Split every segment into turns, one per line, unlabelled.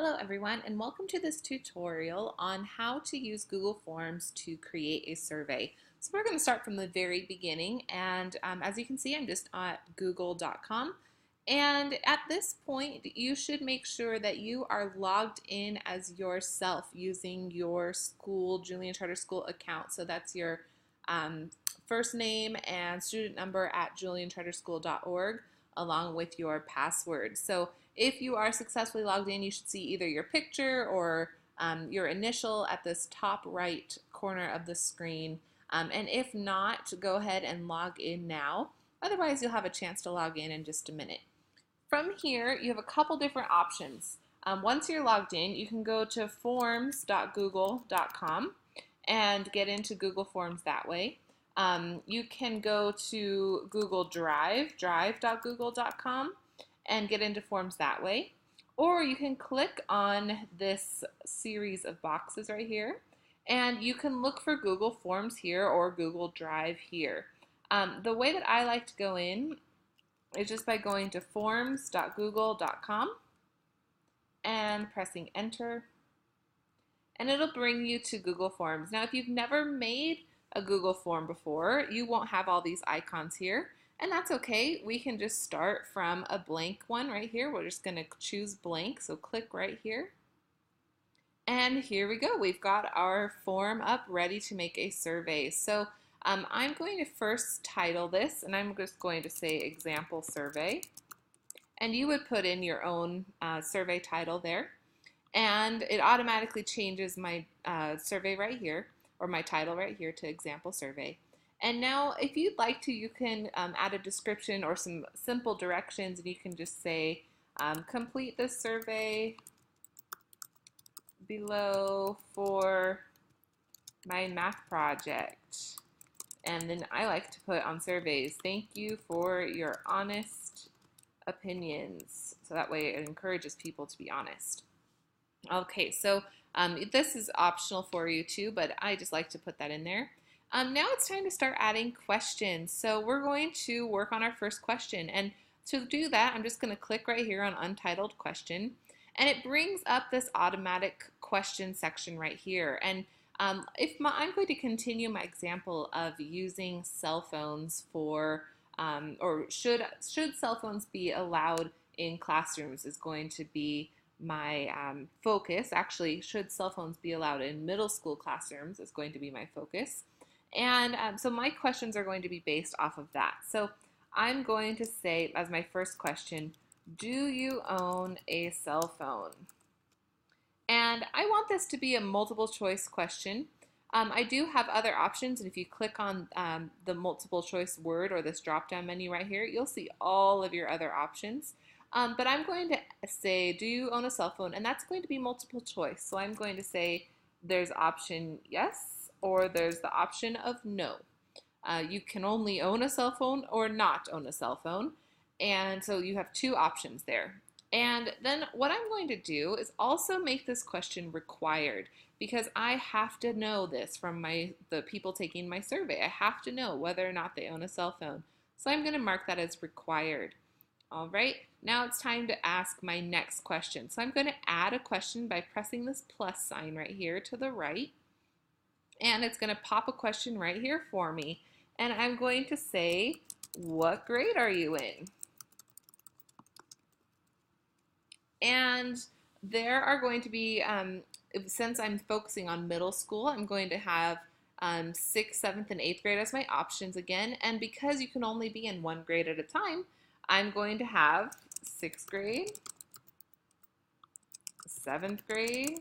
Hello everyone, and welcome to this tutorial on how to use Google Forms to create a survey. So we're going to start from the very beginning, and as you can see, I'm just at google.com. And at this point, you should make sure that you are logged in as yourself using your school, Julian Charter School account. So that's your first name and student number at juliancharterschool.org along with your password. So if you are successfully logged in, you should see either your picture or your initial at this top right corner of the screen. And if not, go ahead and log in now. Otherwise, you'll have a chance to log in just a minute. From here, you have a couple different options. Once you're logged in, you can go to forms.google.com and get into Google Forms that way. You can go to Google Drive, drive.google.com, and get into Forms that way. Or you can click on this series of boxes right here, and you can look for Google Forms here or Google Drive here. The way that I like to go in is just by going to forms.google.com and pressing enter, and it'll bring you to Google Forms. Now, if you've never made a Google form before, you won't have all these icons here, and that's okay. We can just start from a blank one right here. We're just going to choose blank, so click right here. And here we go. We've got our form up ready to make a survey. So I'm going to first title this, and I'm just going to say example survey. And you would put in your own survey title there. And it automatically changes my survey right here, or my title right here, to example survey. And now if you'd like to, you can add a description or some simple directions, and you can just say complete this survey below for my math project. And then I like to put on surveys, thank you for your honest opinions. So that way it encourages people to be honest. Okay, so this is optional for you too, but I just like to put that in there. Now it's time to start adding questions. So we're going to work on our first question. And to do that, I'm just going to click right here on Untitled Question. And it brings up this automatic question section right here. And I'm going to continue my example of using cell phones for, or should cell phones be allowed in classrooms is going to be my focus. Actually, should cell phones be allowed in middle school classrooms is going to be my focus. And so my questions are going to be based off of that. So I'm going to say as my first question, do you own a cell phone? And I want this to be a multiple choice question. I do have other options, and if you click on the multiple choice word or this drop down menu right here, you'll see all of your other options. But I'm going to say, do you own a cell phone? And that's going to be multiple choice. So I'm going to say there's option yes, or there's the option of no. You can only own a cell phone or not own a cell phone. And so you have two options there. And then what I'm going to do is also make this question required, because I have to know this from the people taking my survey. I have to know whether or not they own a cell phone. So I'm going to mark that as required. All right, now it's time to ask my next question. So I'm going to add a question by pressing this plus sign right here to the right. And it's going to pop a question right here for me. And I'm going to say, what grade are you in? And there are going to be, since I'm focusing on middle school, I'm going to have 6th, 7th, and 8th grade as my options again. And because you can only be in one grade at a time, I'm going to have 6th grade, 7th grade,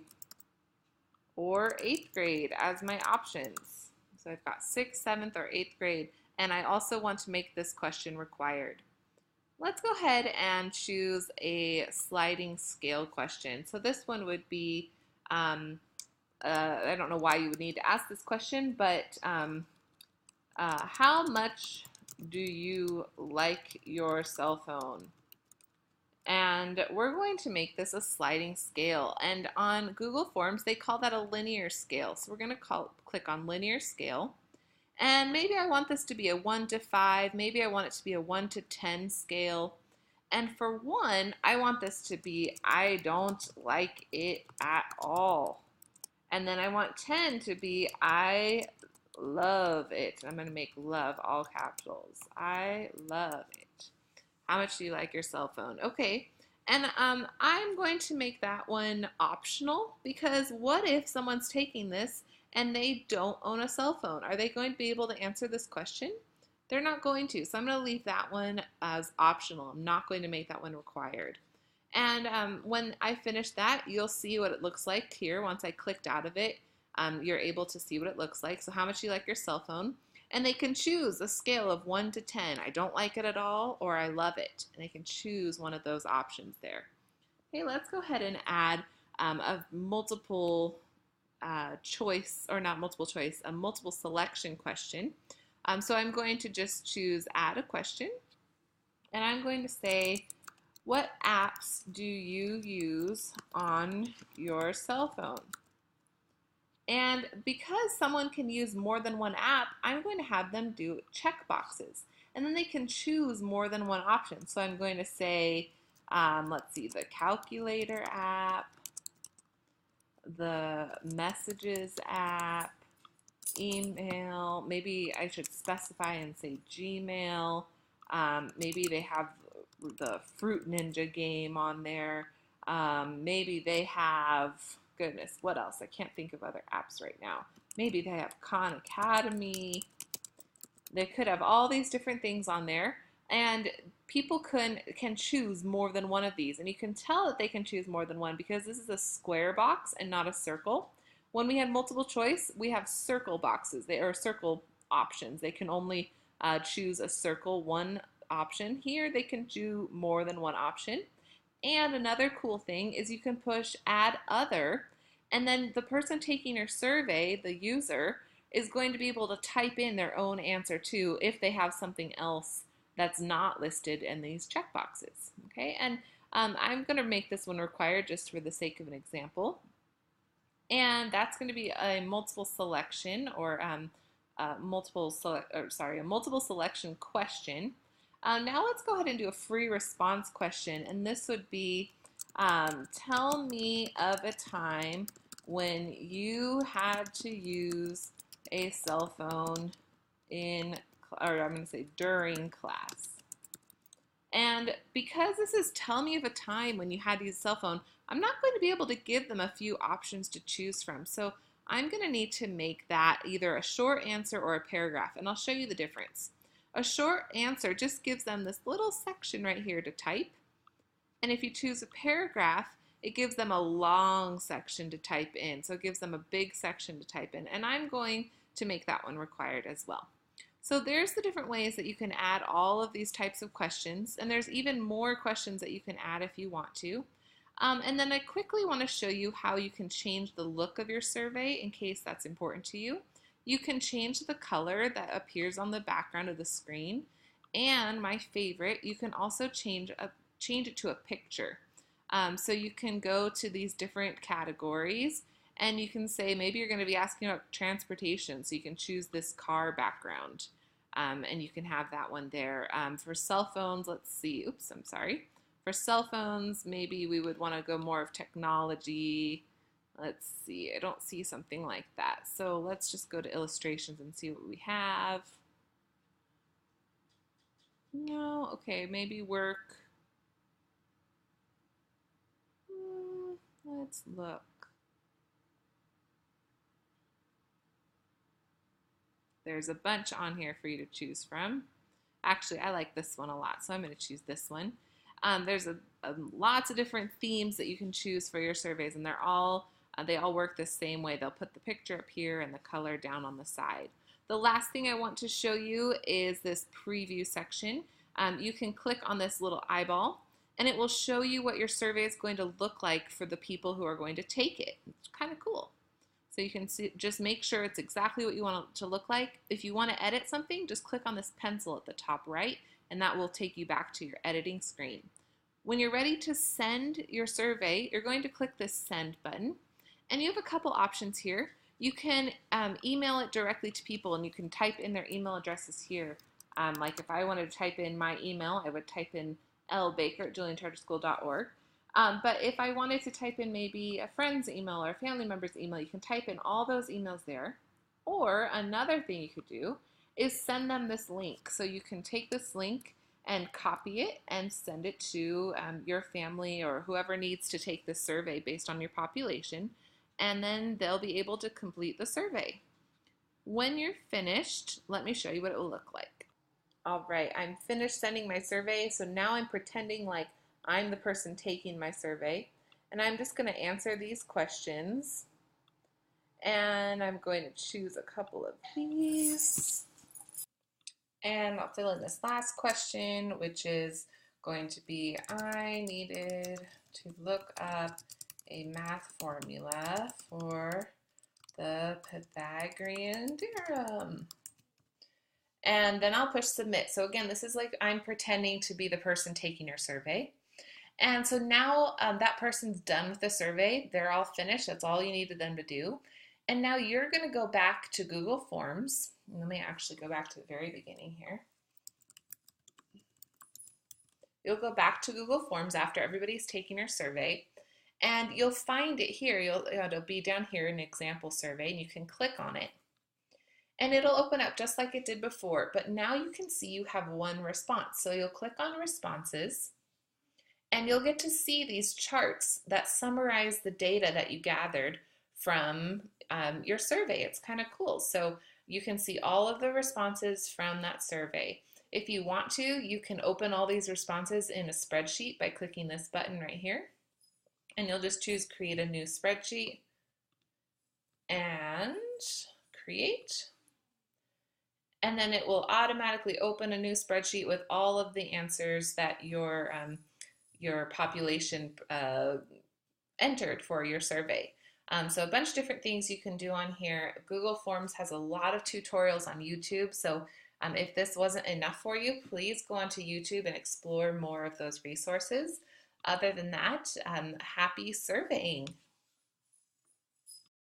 or 8th grade as my options. So I've got 6th, 7th, or 8th grade. And I also want to make this question required. Let's go ahead and choose a sliding scale question. So this one would be, I don't know why you would need to ask this question, but how much do you like your cell phone? And we're going to make this a sliding scale. And on Google Forms, they call that a linear scale. So we're going to click on linear scale. And maybe I want this to be a 1 to 5. Maybe I want it to be a 1 to 10 scale. And for 1, I want this to be, I don't like it at all. And then I want 10 to be, I love it. I'm going to make love all capitals. I love it. How much do you like your cell phone? Okay. And I'm going to make that one optional, because what if someone's taking this and they don't own a cell phone? Are they going to be able to answer this question? They're not going to. So I'm going to leave that one as optional. I'm not going to make that one required. And when I finish that, you'll see what it looks like here. Once I clicked out of it, you're able to see what it looks like. So how much do you like your cell phone? And they can choose a scale of 1 to 10. I don't like it at all, or I love it. And they can choose one of those options there. Okay, let's go ahead and add a multiple choice, or not multiple choice, a multiple selection question. So I'm going to just choose add a question. And I'm going to say, what apps do you use on your cell phone? And because someone can use more than one app, I'm going to have them do check boxes. And then they can choose more than one option. So I'm going to say, let's see, the calculator app, the messages app, email. Maybe I should specify and say Gmail. Maybe they have the Fruit Ninja game on there. Maybe they have, goodness, what else? I can't think of other apps right now. Maybe they have Khan Academy. They could have all these different things on there, and people can choose more than one of these. And you can tell that they can choose more than one because this is a square box and not a circle. When we have multiple choice, we have circle boxes. They are circle options. They can only choose a circle, one option. Here they can do more than one option. And another cool thing is you can push add other, and then the person taking your survey, the user, is going to be able to type in their own answer too if they have something else that's not listed in these checkboxes. Okay, and I'm going to make this one required just for the sake of an example. And that's going to be a multiple selection, or a multiple selection question. Now let's go ahead and do a free response question, and this would be, tell me of a time when you had to use a cell phone during class. And because this is tell me of a time when you had to use a cell phone, I'm not going to be able to give them a few options to choose from. So I'm going to need to make that either a short answer or a paragraph, and I'll show you the difference. A short answer just gives them this little section right here to type. And if you choose a paragraph, it gives them a long section to type in. So it gives them a big section to type in. And I'm going to make that one required as well. So there's the different ways that you can add all of these types of questions. And there's even more questions that you can add if you want to. And then I quickly want to show you how you can change the look of your survey in case that's important to you. You can change the color that appears on the background of the screen. And my favorite, you can also change it to a picture. So you can go to these different categories, and you can say maybe you're going to be asking about transportation, so you can choose this car background, and you can have that one there. For cell phones, let's see, oops, I'm sorry. For cell phones, maybe we would want to go more of technology. Let's see, I don't see something like that. So let's just go to illustrations and see what we have. No, okay, maybe work. Let's look. There's a bunch on here for you to choose from. Actually, I like this one a lot, so I'm going to choose this one. There's lots of different themes that you can choose for your surveys, and they all work the same way. They'll put the picture up here and the color down on the side. The last thing I want to show you is this preview section. You can click on this little eyeball, and it will show you what your survey is going to look like for the people who are going to take it. It's kind of cool. So you can see, just make sure it's exactly what you want it to look like. If you want to edit something, just click on this pencil at the top right, and that will take you back to your editing screen. When you're ready to send your survey, you're going to click this send button, and you have a couple options here. You can email it directly to people, and you can type in their email addresses here. Like if I wanted to type in my email, I would type in lbaker@juliancharterschool.org. But if I wanted to type in maybe a friend's email or a family member's email, you can type in all those emails there. Or another thing you could do is send them this link. So you can take this link and copy it and send it to your family or whoever needs to take this survey based on your population, and then they'll be able to complete the survey. When you're finished, let me show you what it will look like. All right, I'm finished sending my survey, so now I'm pretending like I'm the person taking my survey, and I'm just going to answer these questions, and I'm going to choose a couple of these. And I'll fill in this last question, which is going to be, I needed to look up a math formula for the Pythagorean theorem. And then I'll push submit. So again, this is like I'm pretending to be the person taking your survey. And so now that person's done with the survey. They're all finished. That's all you needed them to do. And now you're going to go back to Google Forms. Let me actually go back to the very beginning here. You'll go back to Google Forms after everybody's taking your survey, and you'll find it here. It'll be down here in example survey, and you can click on it. And it'll open up just like it did before, but now you can see you have one response. So you'll click on responses, and you'll get to see these charts that summarize the data that you gathered from your survey. It's kind of cool. So you can see all of the responses from that survey. If you want to, you can open all these responses in a spreadsheet by clicking this button right here. And you'll just choose create a new spreadsheet and create. And then it will automatically open a new spreadsheet with all of the answers that your population entered for your survey. So a bunch of different things you can do on here. Google Forms has a lot of tutorials on YouTube, so if this wasn't enough for you, please go onto YouTube and explore more of those resources. Other than that, happy surveying.